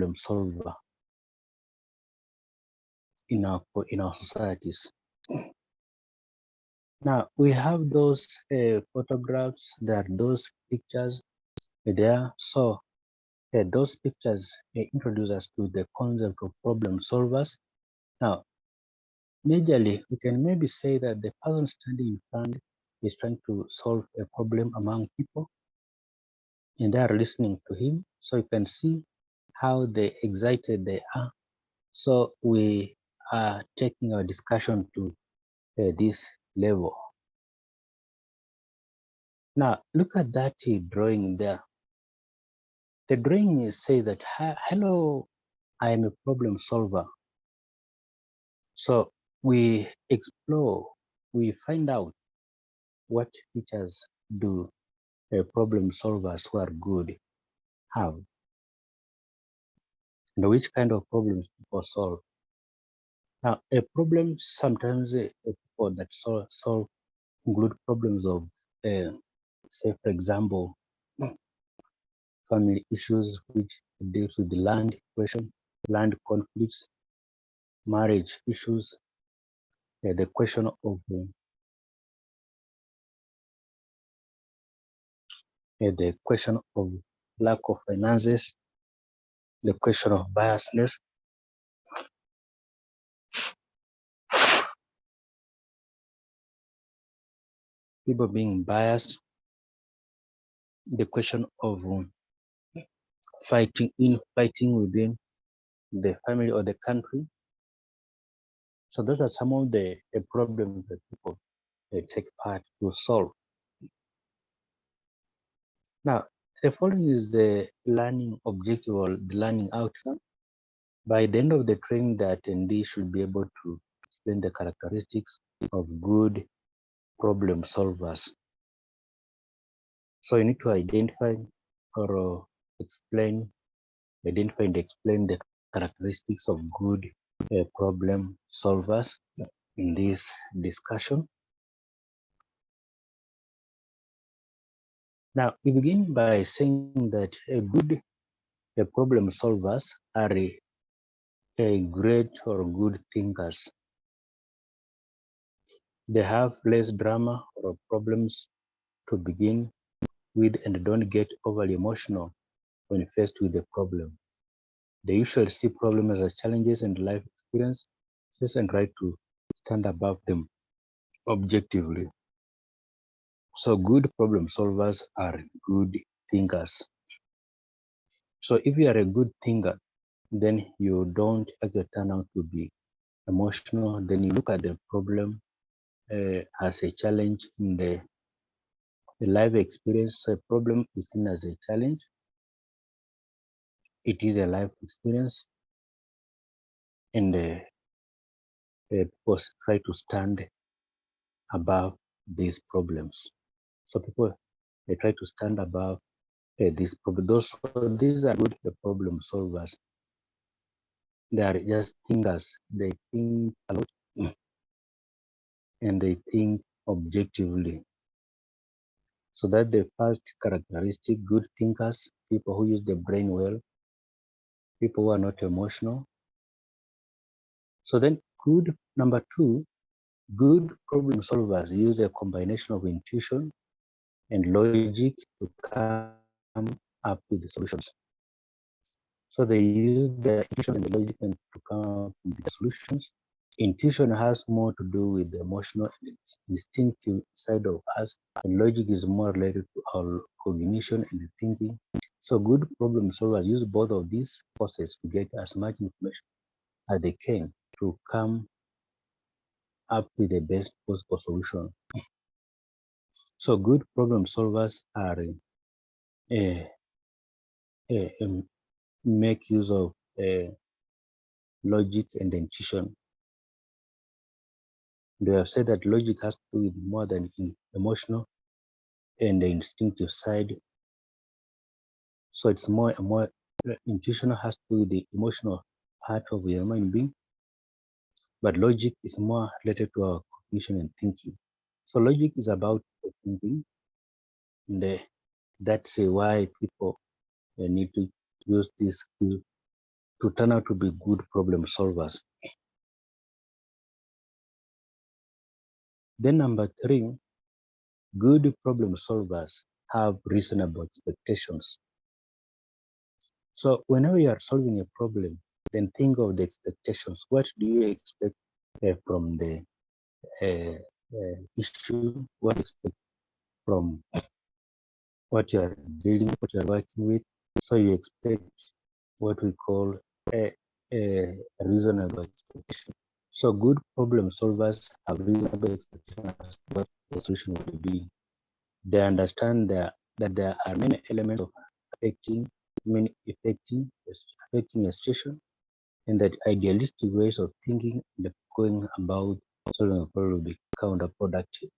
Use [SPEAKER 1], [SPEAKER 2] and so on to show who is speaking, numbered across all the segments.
[SPEAKER 1] problem solver in our societies. Now we have those photographs, there are those pictures there. So those pictures introduce us to the concept of problem solvers. Now, majorly, we can maybe say that the person standing in front is trying to solve a problem among people, and they are listening to him. So you can see how excited they are. So we are taking our discussion to this level. Now, look at that drawing there. The drawing says that, hello, I am a problem solver. So we explore, we find out what features do problem solvers who are good have, and which kind of problems people solve. Now, a problem sometimes people that solve include problems of, say, for example, family issues which deals with the land question, land conflicts, marriage issues, the question of the question of lack of finances, the question of biasness, people being biased, the question of fighting within the family or the country. So those are some of the problems that people take part to solve. Now, the following is the learning objective or the learning outcome. By the end of the training, the attendee should be able to explain the characteristics of good problem solvers. So you need to identify or identify and explain the characteristics of good problem solvers in this discussion. Now, we begin by saying that good problem solvers are great or good thinkers. They have less drama or problems to begin with and don't get overly emotional when faced with a problem. They usually see problems as challenges and life experiences and try to stand above them objectively. So good problem solvers are good thinkers. So if you are a good thinker, then you don't actually turn out to be emotional. Then you look at the problem as a challenge in the life experience. So a problem is seen as a challenge. It is a life experience, and people try to stand above these problems. So people they try to stand above these problems. These are good problem solvers. They are just thinkers. They think a lot and they think objectively. So that the first characteristic, good thinkers, people who use the brain well, people who are not emotional. So then good, number two, good problem solvers use a combination of intuition and logic to come up with the solutions. So they use the intuition and the logic to come up with the solutions. Intuition has more to do with the emotional and instinctive side of us, and logic is more related to our cognition and thinking. So good problem solvers use both of these forces to get as much information as they can to come up with the best possible solution. So good problem solvers are make use of logic and intuition. They have said that logic has to do with more than emotional and the instinctive side. So it's more intuition has to do with the emotional part of your mind being, but logic is more related to our cognition and thinking. So logic is about thinking, and that's why people need to use this skill to turn out to be good problem solvers. Then number 3, good problem solvers have reasonable expectations. So whenever you are solving a problem, then think of the expectations. What do you expect from the issue? What do you expect from what you are dealing, what you are working with? So you expect what we call a reasonable expectation. So good problem solvers have reasonable expectations as to what the solution will be. They understand that there are many elements of affecting a situation, and that idealistic ways of thinking and going about solving a problem will be counterproductive.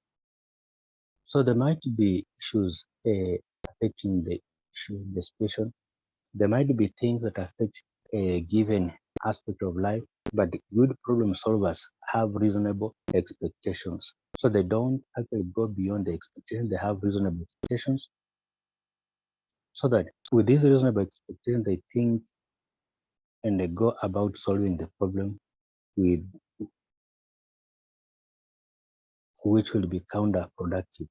[SPEAKER 1] So there might be issues affecting the situation. There might be things that affect a given aspect of life, but good problem solvers have reasonable expectations. So they don't actually go beyond the expectation, they have reasonable expectations. So that with these reasonable expectations, they think and they go about solving the problem with which will be counterproductive.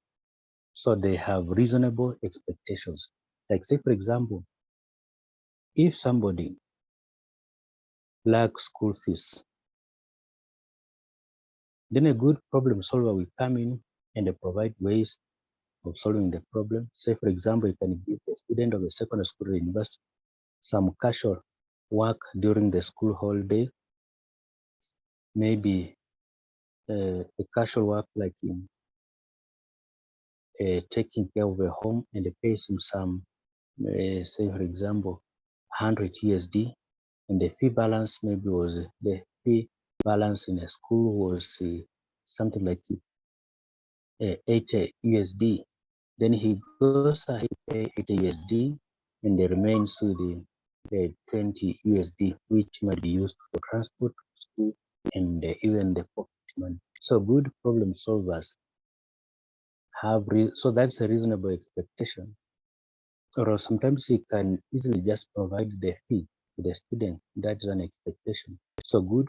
[SPEAKER 1] So they have reasonable expectations. Like say, for example, if somebody lacks school fees, then a good problem solver will come in and provide ways of solving the problem. Say, for example, you can give a student of a secondary school or university some casual work during the school holiday, maybe a casual work like in taking care of a home, and pays him some, say, for example, 100 USD, and the fee balance maybe was the fee balance in a school was something like 80 USD. Then he goes ahead to pay 80 USD, and the remains to the 20 USD, which might be used for transport to school and even the pocket money. So good problem solvers have so that's a reasonable expectation. Or sometimes he can easily just provide the fee to the student. That's an expectation. So good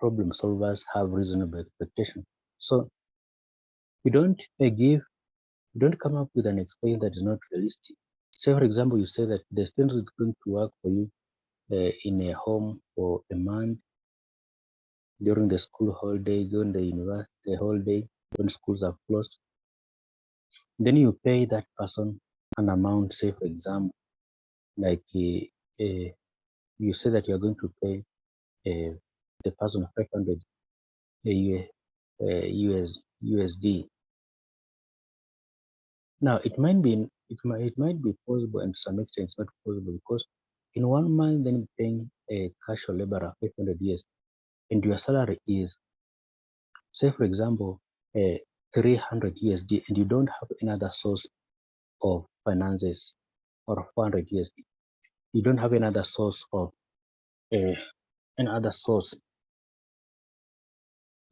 [SPEAKER 1] problem solvers have reasonable expectation. So you don't come up with an expectation that is not realistic. Say, for example, you say that the student is going to work for you in a home for a month during the school holiday, during the university holiday, when schools are closed. Then you pay that person an amount, say, for example, like you say that you're going to pay the person 500 USD. Now it might be possible, and to some extent it's not possible, because in 1 month then paying a casual laborer 500 USD, and your salary is, say, for example, 300 USD, and you don't have another source of finances, or 400 USD. You don't have another source of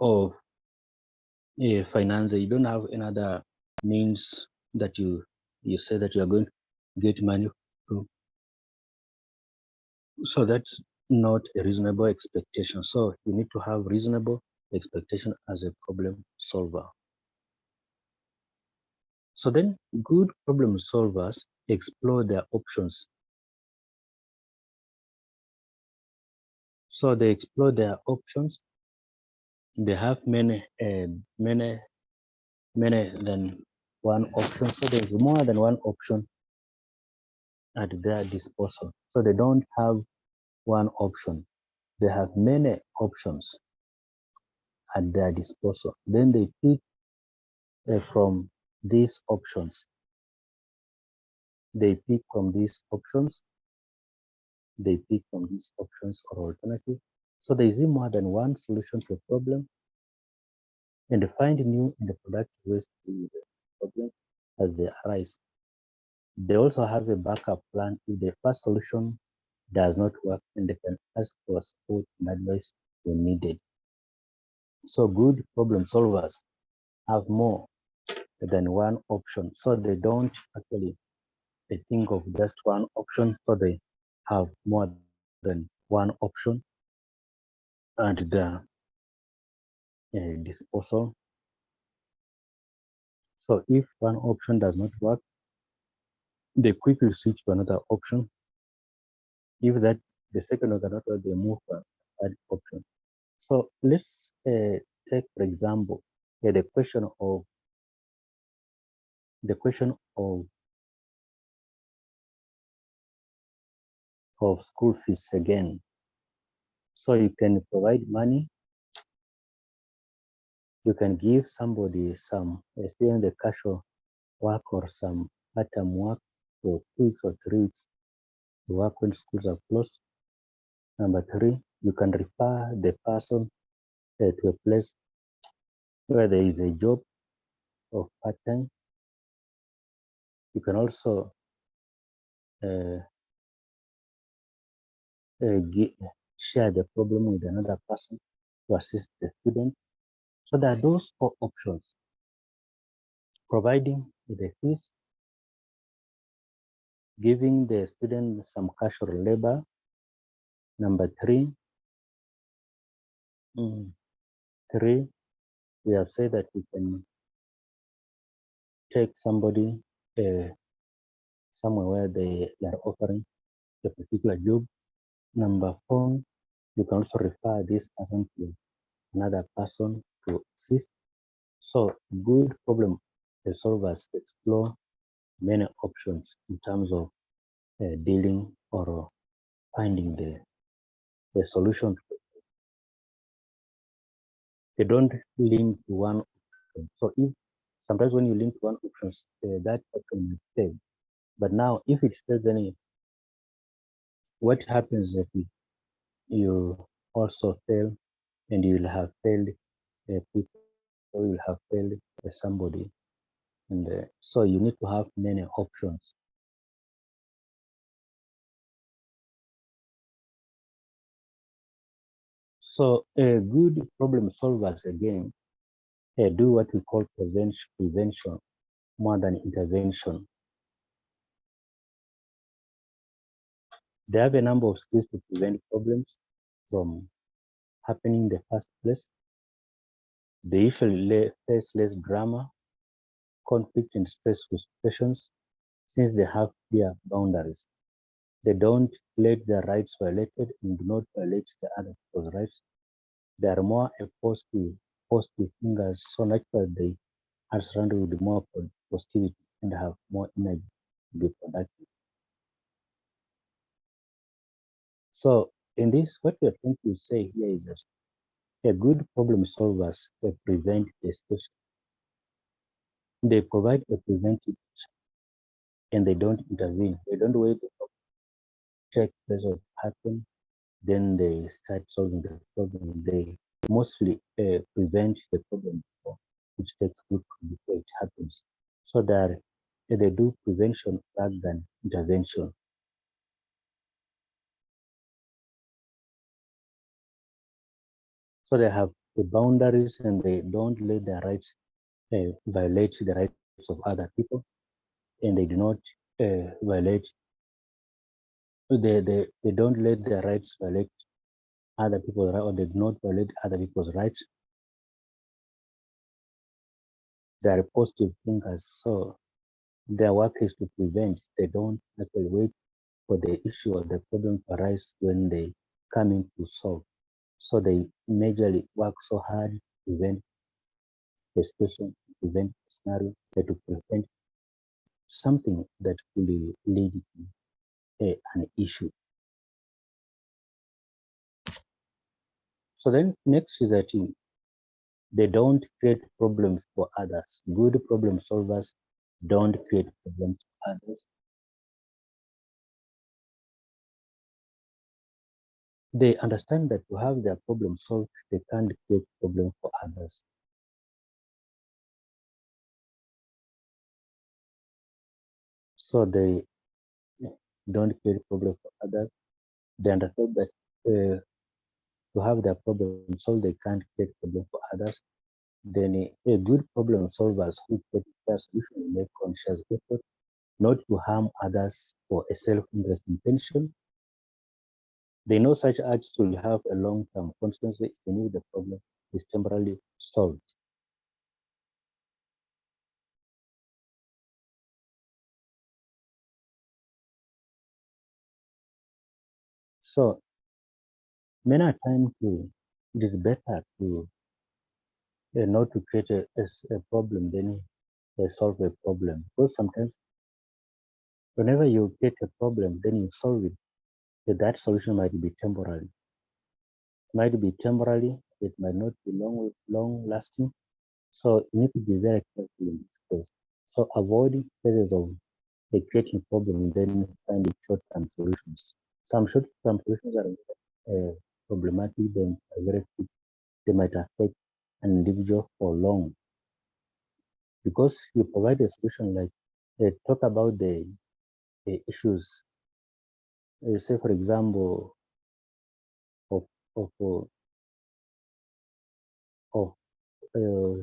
[SPEAKER 1] of finance. You don't have another means that you say that you are going to get money from. So that's not a reasonable expectation. So you need to have reasonable expectation as a problem solver. So then good problem solvers explore their options. So they explore their options. They have many than one option. So there's more than one option at their disposal. So they don't have one option. They have many options at their disposal. Then they pick from these options. They pick from these options. They pick from these options or alternative. So there is more than one solution to a problem, and they find new and productive ways to deal with the problem as they arise. They also have a backup plan if the first solution does not work, and they can ask for support and advice when needed. So good problem solvers have more than one option. So they don't actually think of just one option, so they have more than one option and the disposal. So if one option does not work, they quickly switch to another option. If that the second one cannot work, they move to a third option. So let's take, for example, the question of school fees again. So you can provide money, you can give somebody some student the casual work or some part-time work for 2 weeks or 3 weeks to work when schools are closed. Number three, you can refer the person to a place where there is a job of part-time. You can also uh, share the problem with another person to assist the student. So there are those 4 options: providing the fees, giving the student some casual labor. Number three, we have said that we can take somebody somewhere where they are offering a particular job. Number four, you can also refer this person to another person to assist. So good problem solvers explore many options in terms of dealing or finding the solution. They don't link to one option. So if sometimes when you link to one option, that option may fail. But now if it fails, then what happens if you also fail and you will have failed people, or you will have failed somebody. And so you need to have many options. So good problem solvers again do what we call prevention more than intervention. They have a number of skills to prevent problems from happening in the first place. They usually face less drama, conflict, and stressful situations since they have clear boundaries. They don't let their rights violated and do not violate the other people's rights. They are more positive thinkers, so naturally they are surrounded with more positivity and have more energy to be productive. So in this, what we are trying to say here is that a good problem solvers prevent the situation. They provide a preventive and they don't intervene. They don't wait for check place of happen, then they start solving the problem. They mostly prevent the problem before it takes good before it happens. So that they do prevention rather than intervention. So they have the boundaries and they don't let their rights violate the rights of other people, and they do not violate. They don't let their rights violate other people's rights, or they do not violate other people's rights. They are positive thinkers, so their work is to prevent. They don't actually wait for the issue or the problem to arise when they come in to solve. So they majorly work so hard to prevent the situation, to prevent the scenario, to prevent something that could lead to an issue. So then next is that they don't create problems for others. Good problem solvers don't create problems for others. They understand that to have their problem solved, they can't create problems for others. So they don't create problems for others. They understand that to have their problem solved, they can't create problems for others. Then a good problem solvers who take their solution make conscious effort not to harm others for a self-interest intention. They know such acts will have a long-term consequence even if the problem is temporarily solved. So many a time it is better to not to create a problem than solve a problem. Because sometimes whenever you get a problem, then you solve it. That solution might be temporary. Might be temporary. It might not be long lasting. So you need to be very careful in this case. So avoid cases of creating problem, then finding short-term solutions. Some short-term solutions are problematic, then are very quick. They might affect an individual for long because you provide a solution like talk about the issues. Say, for example, of of uh, of uh,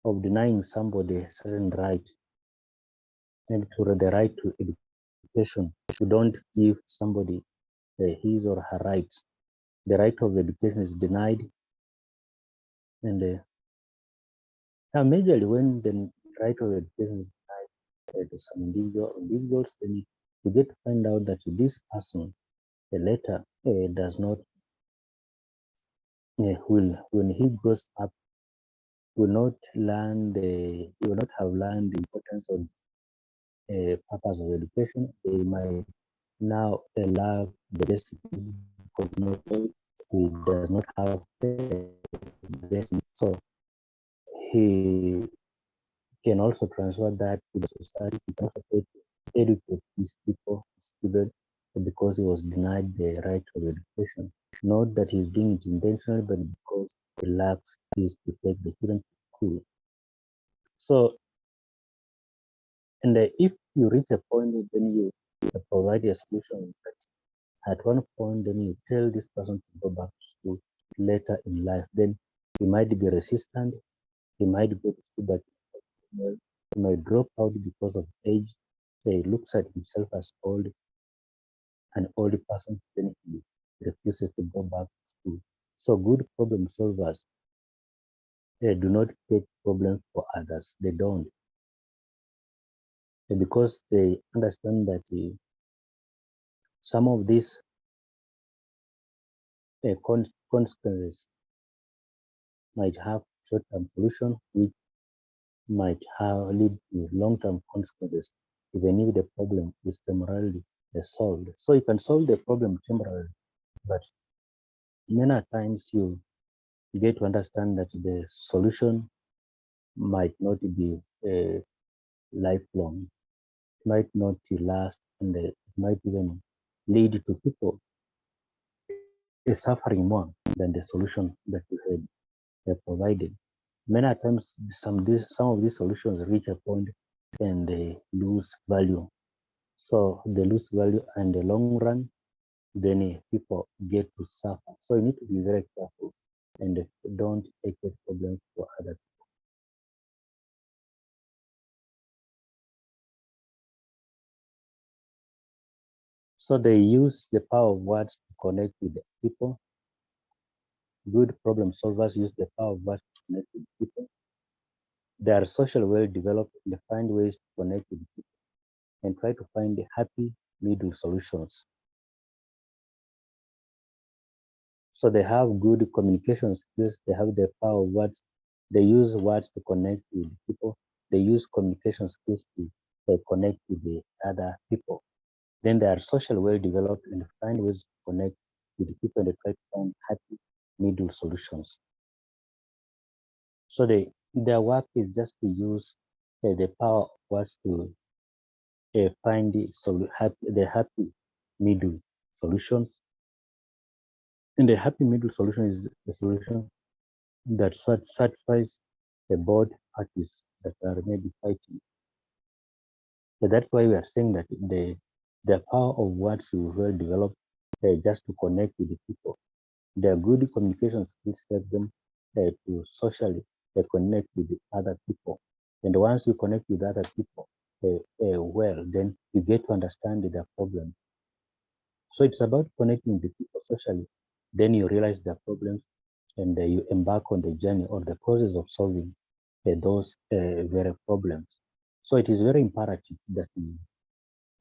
[SPEAKER 1] of denying somebody a certain right, maybe to the right to education. You don't give somebody his or her rights. The right of education is denied, and majorly when the right of education is denied to some individuals, then you get to find out that this person later does not will when he grows up will not have learned the importance of purpose of education. They might now lack the basic because not he does not have the basic. So he can also transfer that to the society. He can also educate these people, students, because he was denied the right of education. Not that he's doing it intentionally, but because he lacks skills to take the children to school. So, and if you reach a point, then you provide a solution. At one point, then you tell this person to go back to school later in life. Then he might be resistant. He might go to school, but he might drop out because of age. He looks at himself as old, an old person. Then he refuses to go back to school. So good problem solvers, they do not create problems for others. They don't. Because they understand that some of these consequences might have short-term solution, which might have lead to long-term consequences, even if the problem is temporarily solved. So you can solve the problem temporarily, but many times you get to understand that the solution might not be lifelong, might not last, and it might even lead to people suffering more than the solution that you had provided. Many times, some of these solutions reach a point and they lose value. So they lose value, and in the long run, then people get to suffer. So you need to be very careful and don't take the problems for others. So they use the power of words to connect with the people. Good problem solvers use the power of words to connect with people. They are social well developed. They find ways to connect with people and try to find happy middle solutions. So they have good communication skills. They have the power of words. They use words to connect with people. They use communication skills to connect with the other people. Then they are social well developed and find ways to connect with the people and they try to find happy middle solutions. So their work is just to use the power of words to find the happy middle solutions. And the happy middle solution is the solution that satisfies the both parties that are maybe fighting. So that's why we are saying that the power of words is well developed just to connect with the people. Their good communication skills help them to socially connect with the other people. And once you connect with other people well, then you get to understand their problem. So it's about connecting the people socially. Then you realize their problems and you embark on the journey or the process of solving those very problems. So it is very imperative that we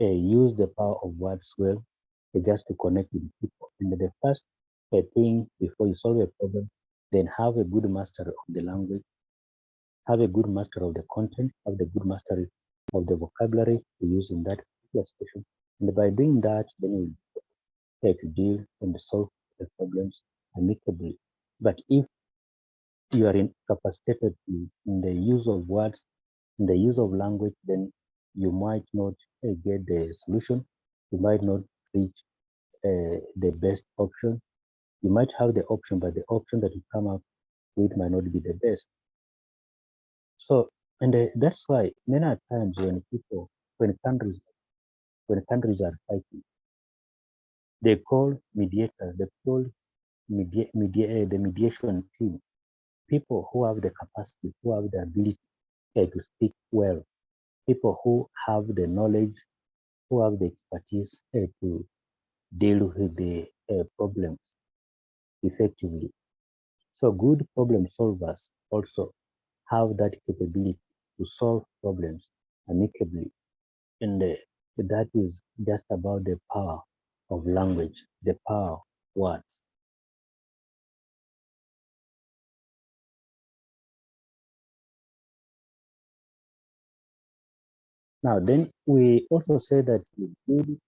[SPEAKER 1] use the power of words well just to connect with people. And the first thing before you solve a problem, then have a good mastery of the language, have a good mastery of the content, have the good mastery of the vocabulary to use in that particular situation. And by doing that, then you to deal and solve the problems amicably. But if you are incapacitated in the use of words, in the use of language, then you might not get the solution. You might not reach the best option. You might have the option, but the option that you come up with might not be the best. So, and that's why many times when people, when countries are fighting, they call mediators, they call the mediation team, people who have the capacity, who have the ability to speak well, people who have the knowledge, who have the expertise to deal with the problems effectively. So good problem solvers also have that capability to solve problems amicably. And that is just about the power of language, the power of words. Now, then we also say that good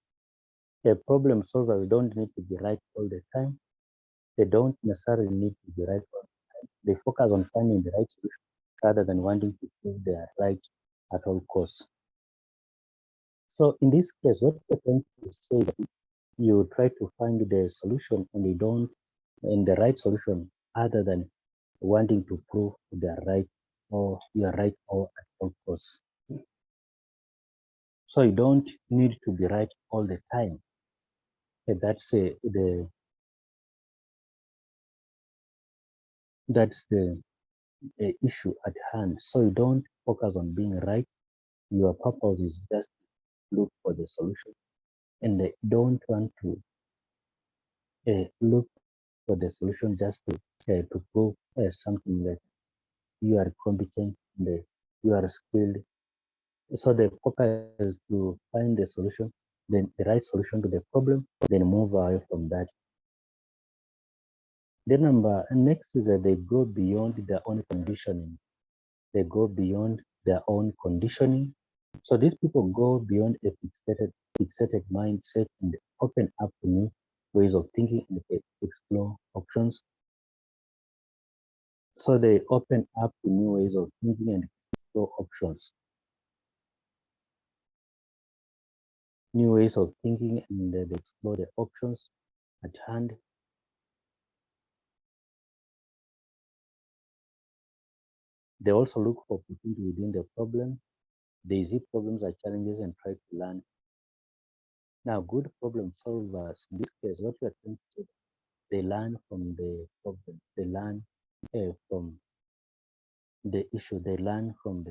[SPEAKER 1] problem solvers don't need to be right all the time. They don't necessarily need to be right all the time. They focus on finding the right solution rather than wanting to prove they are right at all costs. So in this case, what we're trying to say is that you try to find the solution and you don't and the right solution other than wanting to prove they're right or you're right or at all costs. So you don't need to be right all the time. That's the issue at hand. So you don't focus on being right. Your purpose is just to look for the solution, and don't want to look for the solution just to prove something that you are competent and you are skilled. So the focus is to find the solution, then the right solution to the problem, then move away from that. The number next is that they go beyond their own conditioning. They go beyond their own conditioning. So these people go beyond a fixated mindset and open up to new ways of thinking and they explore options. So they open up to new ways of thinking and explore options, new ways of thinking, and they explore the options at hand. They also look for opportunity within the problem. They see problems as challenges and try to learn. Now, good problem solvers, in this case, what we are trying to do, they learn from the problem. They learn from the issue. They learn from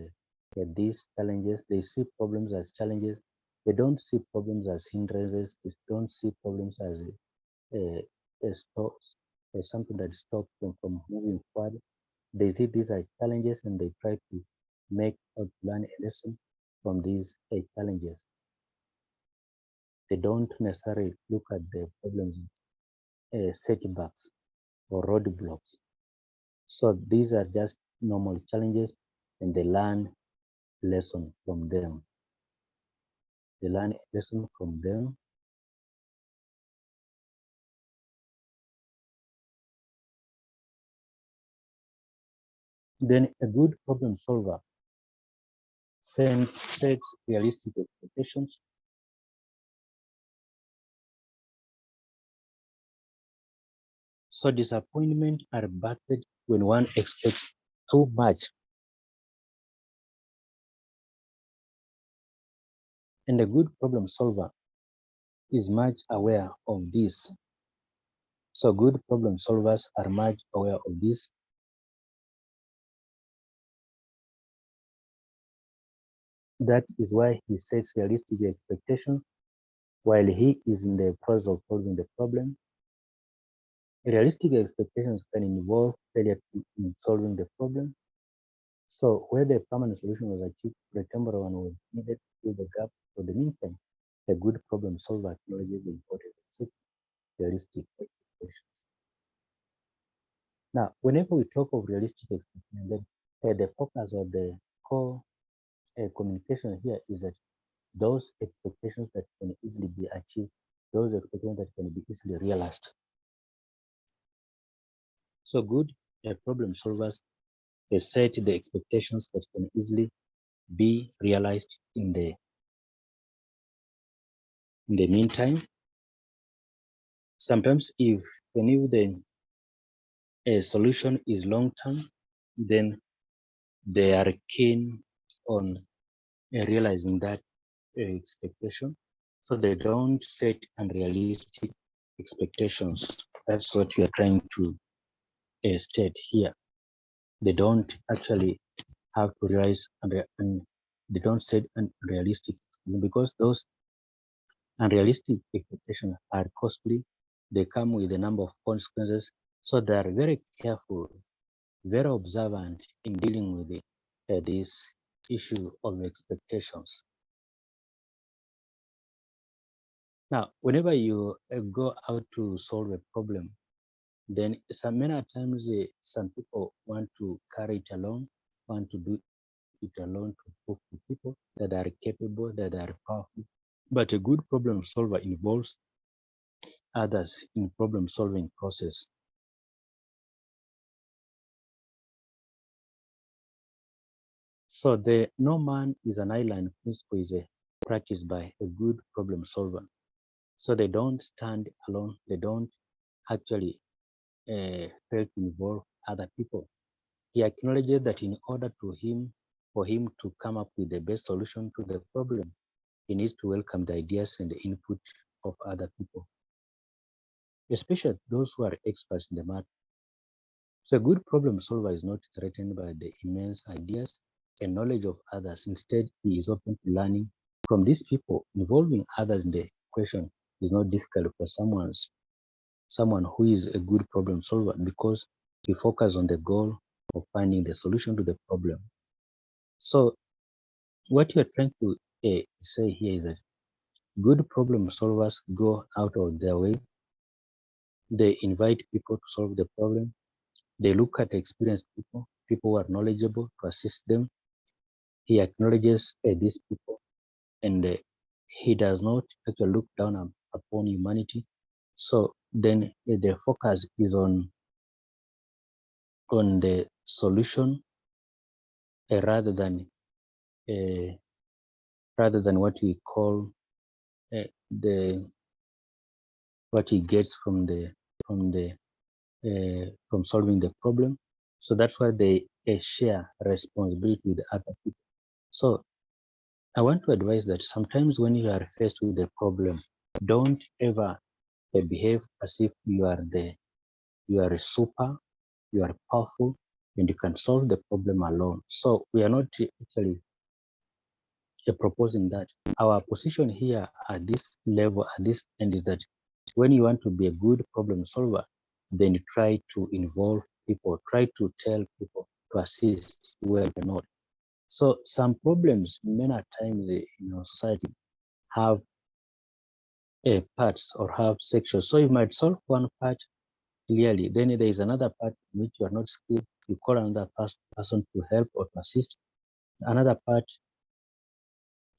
[SPEAKER 1] these challenges. They see problems as challenges. They don't see problems as hindrances. They don't see problems as a, a stop, as something that stops them from moving forward. They see these as challenges and they try to make or learn a lesson from these challenges. They don't necessarily look at the problems as setbacks or roadblocks. So these are just normal challenges and they learn lesson from them. They learn a lesson from them. Then a good problem solver sets realistic expectations. So disappointment are backed when one expects too much. And a good problem solver is much aware of this. So good problem solvers are much aware of this. That is why he sets realistic expectations. while he is in the process of solving the problem. Realistic expectations can involve failure in solving the problem. So where the permanent solution was achieved, the temporary one was needed to fill the gap. For the meantime, a good problem solver acknowledges the importance of setting realistic expectations. Now, whenever we talk of realistic expectations, then the focus of the core communication here is that those expectations that can easily be achieved, those expectations that can be easily realized. So good problem solvers, they set the expectations that can easily be realized in the meantime. Sometimes if the solution is long term, then they are keen on realizing that expectation. So they don't set unrealistic expectations. That's what we are trying to state here. They don't actually have to realize and they don't set unrealistic, because those unrealistic expectations are costly. They come with a number of consequences. So they are very careful, very observant in dealing with this issue of expectations. Now, whenever you go out to solve a problem, then many times some people want to carry it alone, want to do it alone to prove to people that they are capable, that they are powerful. But a good problem solver involves others in problem solving process. So the no man is an island principle is practiced by a good problem solver. So they don't stand alone. They don't actually fail to involve other people. He acknowledges that in order for him to come up with the best solution to the problem, he needs to welcome the ideas and the input of other people, especially those who are experts in the matter. So a good problem solver is not threatened by the immense ideas and knowledge of others. Instead, he is open to learning from these people. Involving others in the question is not difficult for someone who is a good problem solver, because he focuses on the goal of finding the solution to the problem. So what you are trying to say here is that good problem solvers go out of their way. They invite people to solve the problem. They look at experienced people, people who are knowledgeable, to assist them. He acknowledges these people, and he does not actually look down upon humanity. So then the focus is on the solution uh, rather than uh, rather than what we call the what he gets from the from solving the problem. So that's why they share responsibility with other people. So I want to advise that sometimes when you are faced with a problem, don't ever behave as if you are a super, you are powerful, and you can solve the problem alone. So we are not actually proposing that. Our position here at this level, at this end, is that when you want to be a good problem solver, then you try to involve people, try to tell people to assist where you cannot. So some problems many times in our society have parts or have sections. So you might solve one part clearly, then there is another part in which you are not skilled. You call another person to help or to assist. Another part,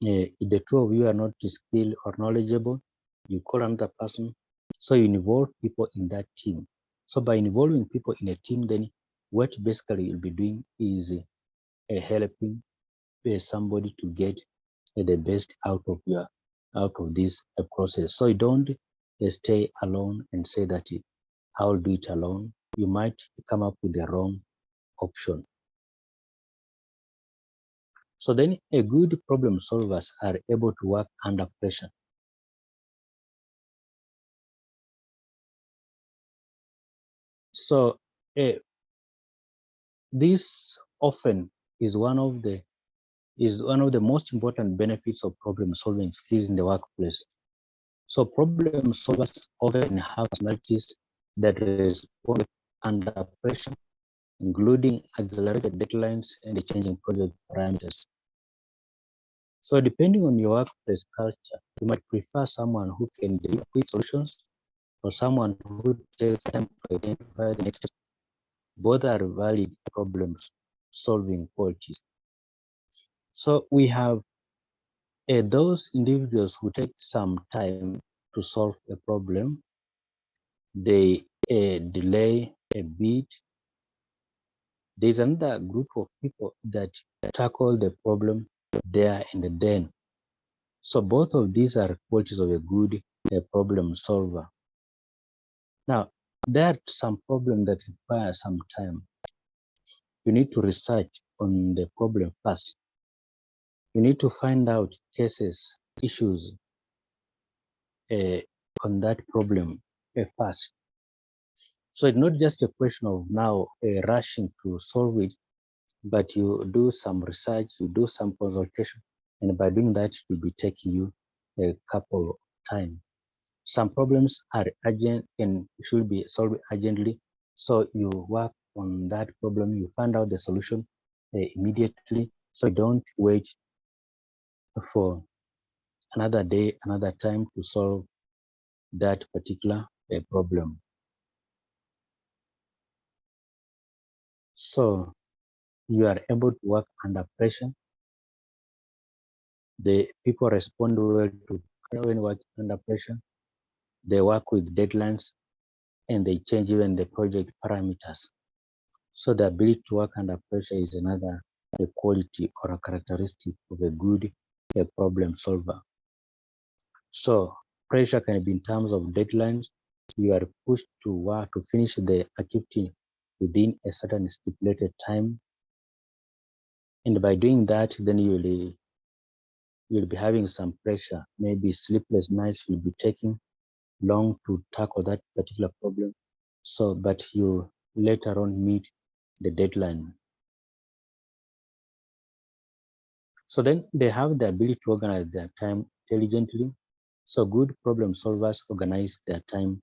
[SPEAKER 1] the two of you are not skilled or knowledgeable. You call another person. So you involve people in that team. So by involving people in a team, then what basically you'll be doing is helping somebody to get the best out of this process. So you don't stay alone and say that I'll do it alone. You might come up with the wrong option. So then a good problem solvers are able to work under pressure. So this often is one of the most important benefits of problem solving skills in the workplace. So problem solvers often have personalities that respond under pressure, including accelerated deadlines and the changing project parameters. So depending on your workplace culture, you might prefer someone who can deliver quick solutions or someone who takes time to identify the next step. Both are valid problem-solving qualities. So we have those individuals who take some time to solve a problem. They delay a bit. There's another group of people that tackle the problem there and then. So both of these are qualities of a good problem solver. Now, there are some problems that require some time. You need to research on the problem first. You need to find out cases, issues on that problem first. So it's not just a question of now rushing to solve it, but you do some research, you do some consultation, and by doing that, it will be taking you a couple of time. Some problems are urgent and should be solved urgently. So you work on that problem, you find out the solution immediately. So you don't wait for another day, another time to solve that particular problem. So you are able to work under pressure. The people respond well to when working under pressure. They work with deadlines and they change even the project parameters. So the ability to work under pressure is another quality or a characteristic of a good problem solver. So pressure can be in terms of deadlines. You are pushed to work to finish the activity within a certain stipulated time. And by doing that, then you'll be having some pressure. Maybe sleepless nights will be taking long to tackle that particular problem. So, but you later on meet the deadline. So then they have the ability to organize their time intelligently. So good problem solvers organize their time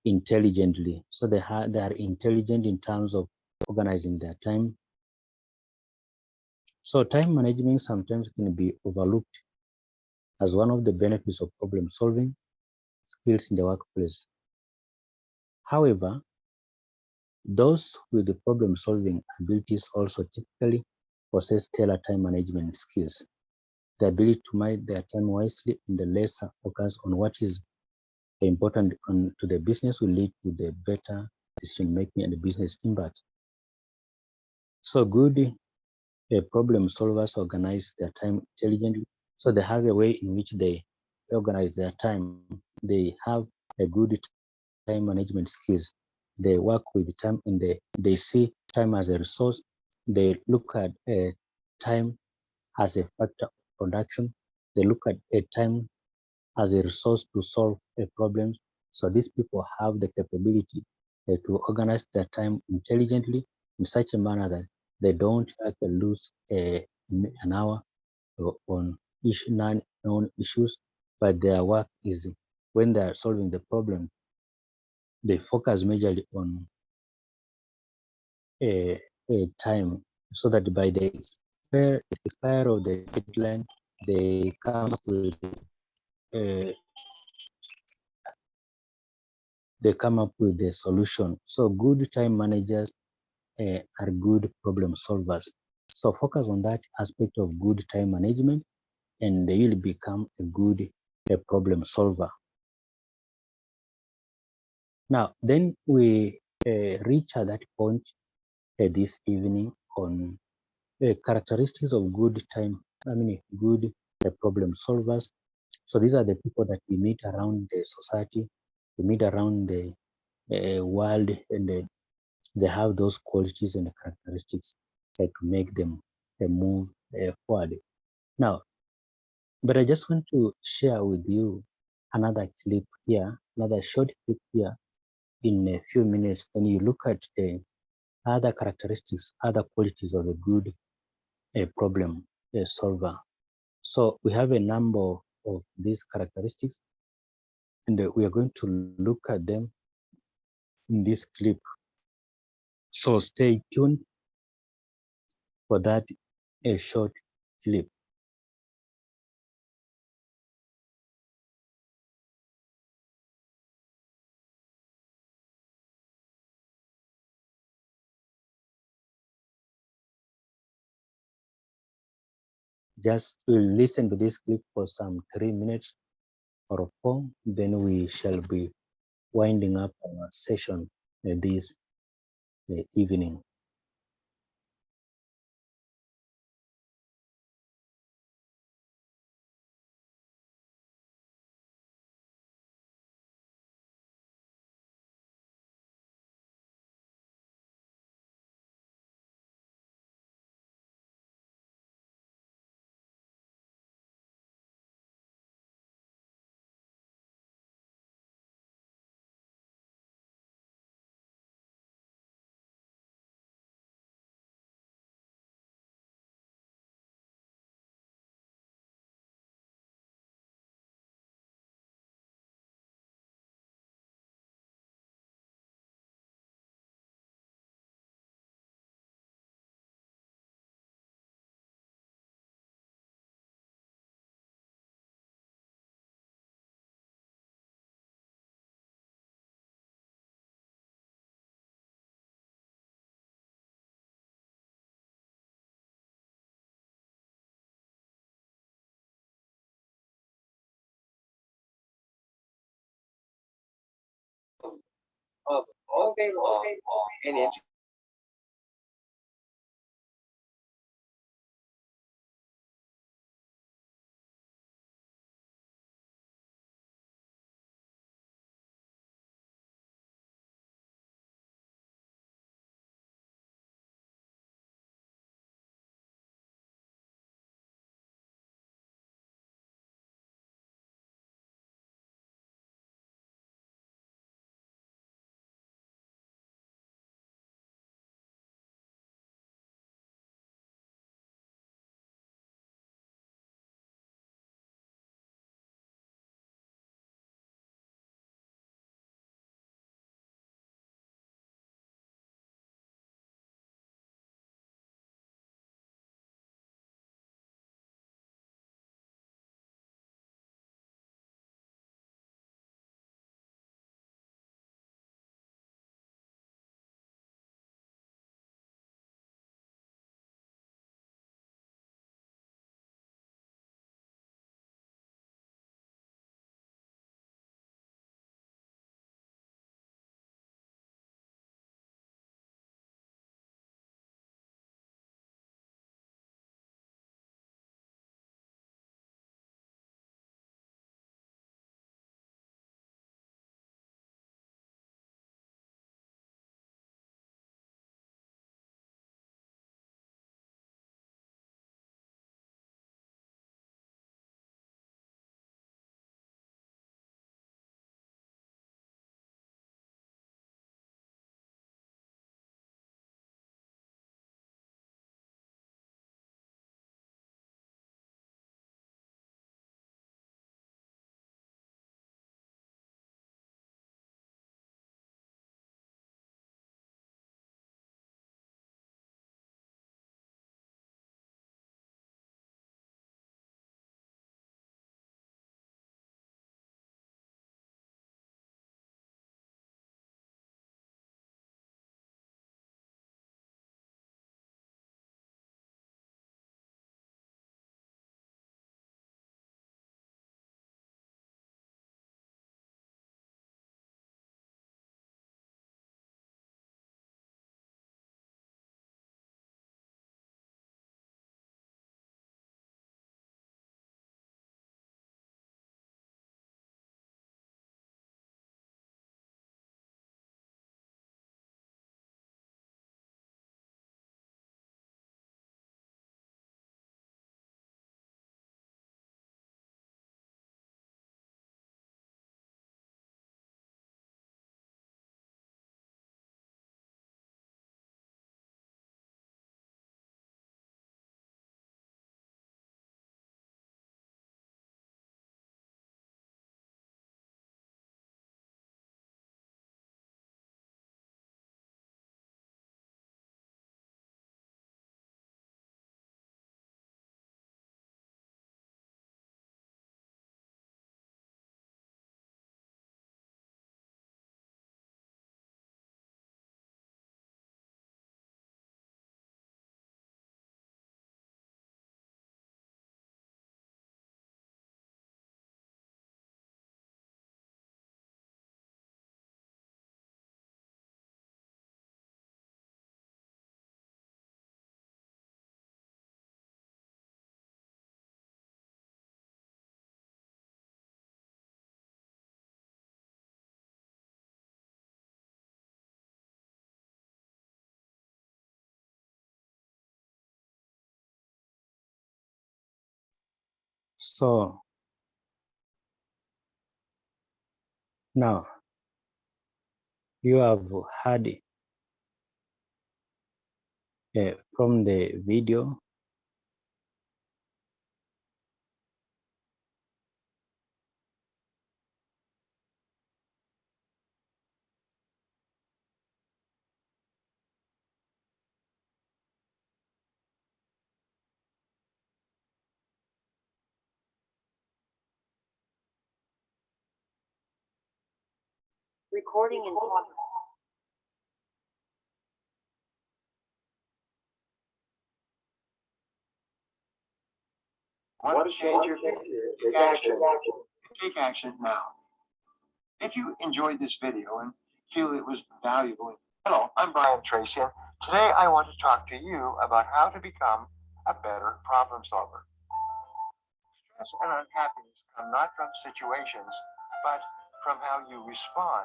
[SPEAKER 1] intelligently. So they are intelligent in terms of organizing their time. So time management sometimes can be overlooked as one of the benefits of problem solving skills in the workplace. However, those with the problem solving abilities also typically possess stellar time management skills. The ability to manage their time wisely and the lesser focus on what is important to the business will lead to the better decision making and the business impact. So good problem solvers organize their time intelligently. So they have a way in which they organize their time. They have a good time management skills. They work with time and they see time as a resource. They look at time as a factor of production. They look at a time as a resource to solve a problem. So these people have the capability to organize their time intelligently in such a manner that they don't lose an hour on non-known issues, but their work is when they are solving the problem, they focus majorly on a time so that by the expire of the deadline, they come up with uh, the solution. So good time managers are good problem solvers. So focus on that aspect of good time management and you will become a good problem solver. Now, then we reach at that point this evening on characteristics of good good problem solvers. So these are the people that we meet around the society, we meet around the world, and they have those qualities and characteristics to make them move forward. Now, but I just want to share with you another clip here, another short clip here in a few minutes. When you look at the other characteristics, other qualities of a good problem solver. So we have a number of these characteristics. and we are going to look at them in this clip. So stay tuned for that a short clip. Just listen to this clip for some 3 minutes or 4, then we shall be winding up our session this evening.
[SPEAKER 2] All day long and
[SPEAKER 1] So now you have heard from the video
[SPEAKER 3] Recording in progress.
[SPEAKER 2] Want to change your future? Take action. Take action now. If you enjoyed this video and feel it was valuable, hello, I'm Brian Tracy, and today I want to talk to you about how to become a better problem solver. Stress and unhappiness come not from situations, but from how you respond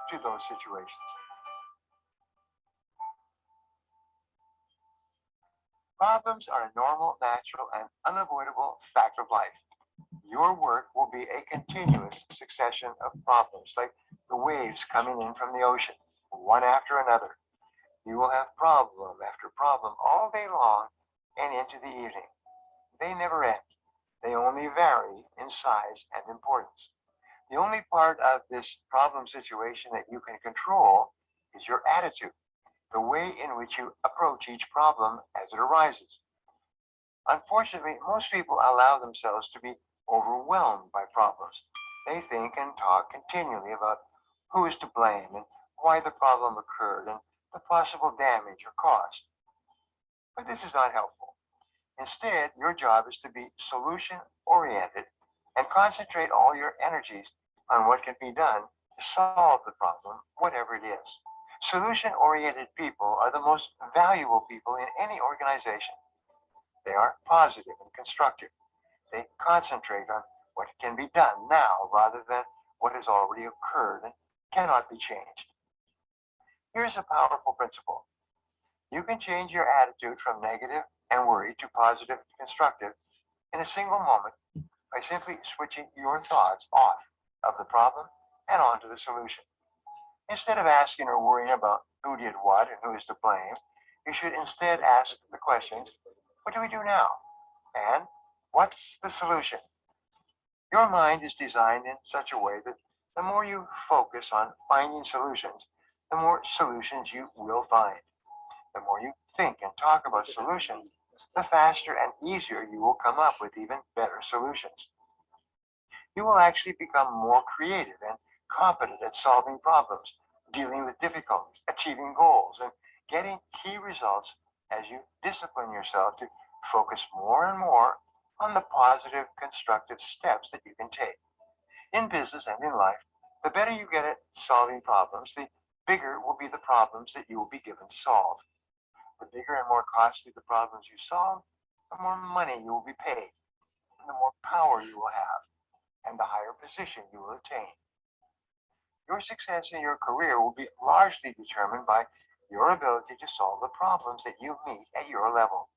[SPEAKER 2] to those situations. Problems are a normal, natural, and unavoidable fact of life. Your work will be a continuous succession of problems, like the waves coming in from the ocean, one after another. You will have problem after problem all day long and into the evening. They never end. They only vary in size and importance. The only part of this problem situation that you can control is your attitude, the way in which you approach each problem as it arises. Unfortunately, most people allow themselves to be overwhelmed by problems. They think and talk continually about who is to blame and why the problem occurred and the possible damage or cost. But this is not helpful. Instead, your job is to be solution oriented and concentrate all your energies on what can be done to solve the problem, whatever it is. Solution oriented people are the most valuable people in any organization. They are positive and constructive. They concentrate on what can be done now rather than what has already occurred and cannot be changed. Here's a powerful principle. You can change your attitude from negative and worried to positive and constructive in a single moment by simply switching your thoughts off of the problem and onto the solution. Instead of asking or worrying about who did what and who is to blame, you should instead ask the questions, what do we do now? And what's the solution? Your mind is designed in such a way that the more you focus on finding solutions, the more solutions you will find. The more you think and talk about solutions, the faster and easier you will come up with even better solutions. You will actually become more creative and competent at solving problems, dealing with difficulties, achieving goals, and getting key results as you discipline yourself to focus more and more on the positive, constructive steps that you can take. In business and in life, the better you get at solving problems, the bigger will be the problems that you will be given to solve. The bigger and more costly the problems you solve, the more money you will be paid, and the more power you will have, and the higher position you will attain. Your success in your career will be largely determined by your ability to solve the problems that you meet at your level.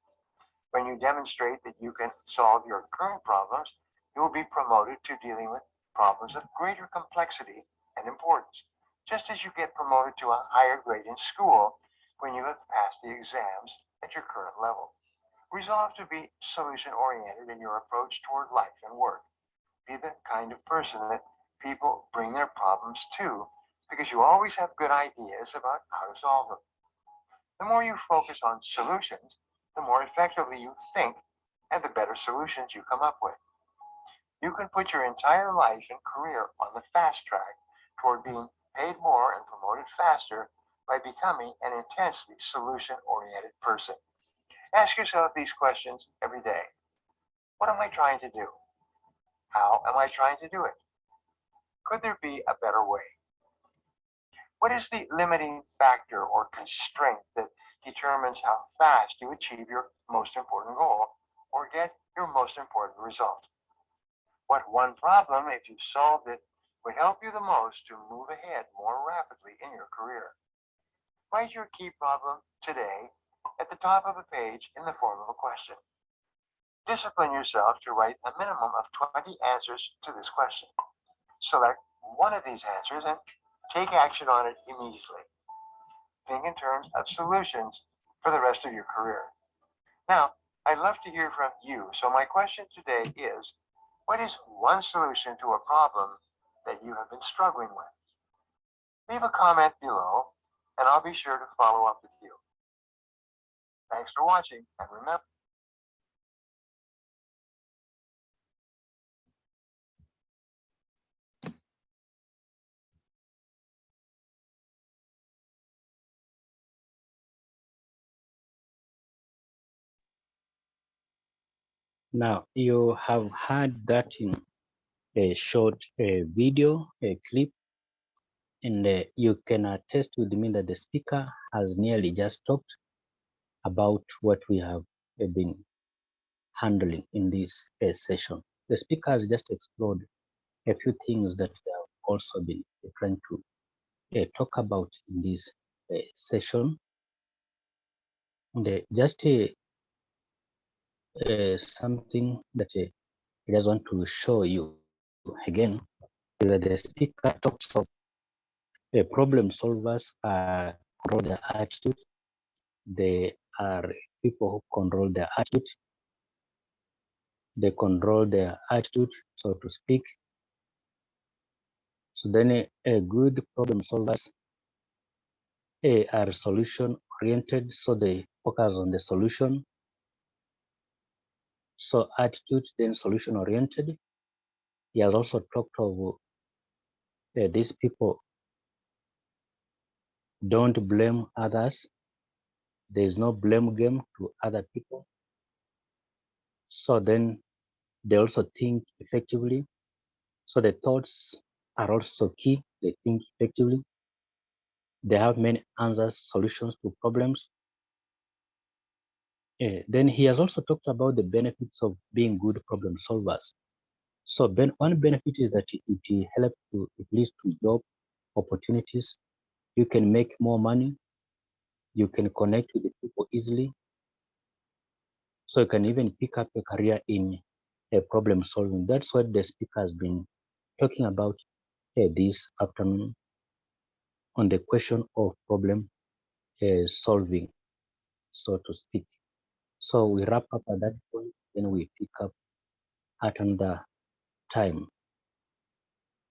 [SPEAKER 2] When you demonstrate that you can solve your current problems, you will be promoted to dealing with problems of greater complexity and importance, just as you get promoted to a higher grade in school when you have passed the exams at your current level. Resolve to be solution oriented in your approach toward life and work. Be the kind of person that people bring their problems to because you always have good ideas about how to solve them. The more you focus on solutions, the more effectively you think and the better solutions you come up with. You can put your entire life and career on the fast track toward being paid more and promoted faster by becoming an intensely solution-oriented person. Ask yourself these questions every day. What am I trying to do? How am I trying to do it? Could there be a better way? What is the limiting factor or constraint that determines how fast you achieve your most important goal or get your most important result? What one problem, if you solved it, would help you the most to move ahead more rapidly in your career? Write your key problem today at the top of a page in the form of a question. Discipline yourself to write a minimum of 20 answers to this question. Select one of these answers and take action on it immediately. Think in terms of solutions for the rest of your career. Now, I'd love to hear from you. So my question today is, what is one solution to a problem that you have been struggling with? Leave a comment below, and I'll be sure to follow up with you. Thanks for watching, and remember,
[SPEAKER 1] Now, you have heard that in a short video, a clip, and you can attest with me that the speaker has nearly just talked about what we have been handling in this session. The speaker has just explored a few things that we have also been trying to talk about in this session. And just something that I just want to show you again is that the speaker talks of problem solvers control their attitude. They are people who control their attitude. They control their attitude, so to speak. So then a good problem solvers are solution oriented, so they focus on the solution. So attitude, then solution oriented. He has also talked of these people don't blame others. There is no blame game to other people. So then they also think effectively. So the thoughts are also key. They think effectively. They have many answers, solutions to problems. Then he has also talked about the benefits of being good problem solvers. So one benefit is that it helps to, it leads to job opportunities. You can make more money. You can connect with the people easily. So you can even pick up a career in problem solving. That's what the speaker has been talking about this afternoon on the question of problem solving, so to speak. So we wrap up at that point, then we pick up at another time.